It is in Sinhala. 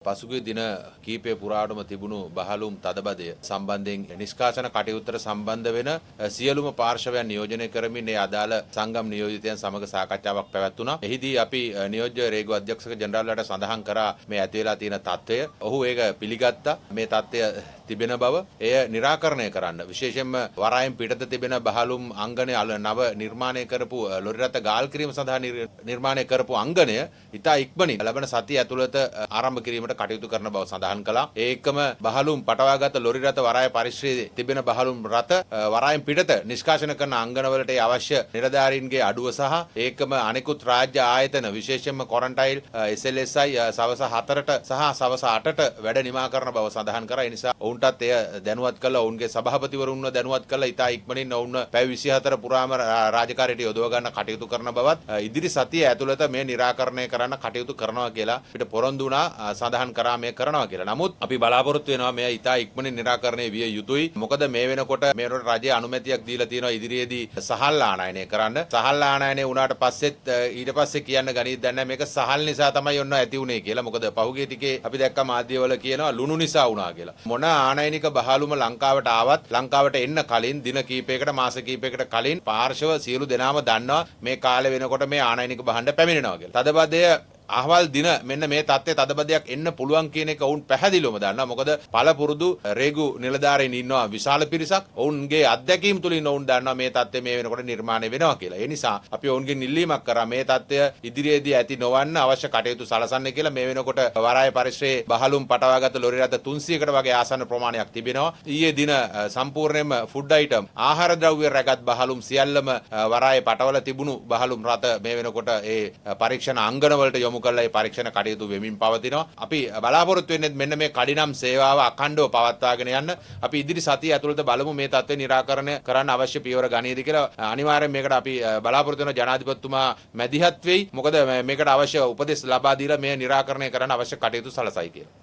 පසුගිය දින කීපය පුරාටම තිබුණු බහලුම් තදබදය සම්බන්ධයෙන් නිෂ්කාශන කටයුත්තට සම්බන්ධ වෙන සියලුම පාර්ශවයන් නියෝජනය කරමින් ඒ අදාළ සංගම් නියෝජිතයන් සමග සාකච්ඡාවක් පැවැත්වුණා. එහිදී අපි නියෝජ්‍ය රේගු අධ්‍යක්ෂක ජෙනරාල්ලාට සඳහන් කරා මේ ඇති වෙලා තියෙන තත්ත්වය. ඔහු ඒක පිළිගත්තා. මේ තත්ත්වය තිබෙන බව එය निराකරණය කරන්න. විශේෂයෙන්ම වරායෙන් පිටත තිබෙන බහලුම් අංගණය නව නිර්මාණය කරපු ලොරි රථ ගාල් කිරීම සඳහා නිර්මාණය කරපු අංගණය ඉතා ඉක්මනින් ලබන සතිය ඇතුළත ආරම්භ කිරීමට කටයුතු කරන බව සඳහන් කළා. ඒ එක්කම බහලුම් පටවාගත් ලොරි රථ වරාය පරිශ්‍රයේ තිබෙන බහලුම් රථ වරායෙන් පිටත නිෂ්කාශන කරන අංගණවලට අවශ්‍ය නිලධාරීන්ගේ අඩුව සහ ඒකම අනෙකුත් රාජ්‍ය ආයතන විශේෂයෙන්ම කොරන්ටයිල් SLSI සවස 4ට සහ සවස 8ට වැඩ නිමා කරන බව සඳහන් කරා. ඒ නිසා ඔවුන්ටත් එය දැනුවත් කළා. ඔවුන්ගේ සභාපතිවරුන්ව දැනුවත් කළා. ඉතා ඉක්මනින් ඔවුන් පැය 24 පුරාම රාජකාරියට යොදව ගන්න කටයුතු කරන බවත් ඉදිරි සතිය ඇතුළත මේ निराකරණය කරන්න කටයුතු කරනවා කියලා අපිට පොරොන්දු වුණා. සඳහන් කරා මේ කරනවා කියලා. නමුත් අපි බලාපොරොත්තු වෙනවා මේ ඉතා ඉක්මනින් निराකරණය විය යුතුයි. මොකද මේ වෙනකොට මේ රට රජයේ අනුමැතියක් දීලා තියෙනවා ඉදිරියේදී සහල් ආනයනය කරන්න. සහල් ආනයනය වුණාට පස්සෙත් ඊට පස්සේ කියන්න ගණීත් දැන් මේක සහල් නිසා තමයි ඔන්න ඇති උනේ කියලා. මොකද පහුගිය ටිකේ අපි දැක්ක මාධ්‍යවල කියනවා ලුණු නිසා වුණා කියලා. මොන ආනයනික බහලුම ලංකාවට ආවත් ලංකාවට එන්න කලින් දින කීපයකට මාස කීපයකට කලින් පාර්ශව සියලු දෙනාම දන්නවා මේ කාලේ වෙනකොට මේ ආනයනික භාණ්ඩ පැමිණෙනවා කියලා. තදබදය අහවල් දින මෙන්න මේ තත්ත්වයේ තදබදයක් එන්න පුළුවන් කියන එක ඔවුන් පැහැදිලිවම දන්නවා. මොකද පළපුරුදු රේගු නිලධාරීන් ඉන්නවා විශාල පිරිසක්. ඔවුන්ගේ අත්දැකීම් තුලින් ඔවුන් දන්නවා මේ තත්ත්වය මේ වෙනකොට නිර්මාණය වෙනවා කියලා. ඒ නිසා අපි ඔවුන්ගෙන් ඉල්ලීමක් කරා මේ තත්ත්වය ඉදිරියේදී ඇති නොවන්න අවශ්‍ය කටයුතු සලසන්න කියලා. මේ වෙනකොට වරාය පරිශ්‍රයේ බහලුම් පටවාගත් ලොරි රථ 300කට වගේ ආසන්න ප්‍රමාණයක් තිබෙනවා. ඊයේ දින සම්පූර්ණයෙන්ම ෆුඩ් අයිටම් ආහාර ද්‍රව්‍ය රැගත් බහලුම් සියල්ලම වරායේ පටවල තිබුණු බහලුම් රථ මේ වෙනකොට ඒ පරීක්ෂණ අංගණවලට යොමු කරලා ඒ පරීක්ෂණ කටයුතු වෙමින් පවතිනවා. අපි බලාපොරොත්තු වෙන්නේ මෙන්න මේ කඩිනම් සේවාව අඛණ්ඩව පවත්වාගෙන යන්න. අපි ඉදිරි සතිය ඇතුළත බලමු මේ තත්ත්වය निराකරණය කරන්න අවශ්‍ය පියවර ගනීද කියලා. අනිවාර්යෙන් මේකට අපි බලාපොරොත්තු වෙන ජනාධිපතිතුමා මැදිහත් වෙයි. මොකද මේකට අවශ්‍ය උපදෙස් ලබා දීලා මේ निराකරණය කරන්න අවශ්‍ය කටයුතු සලසයි කියලා.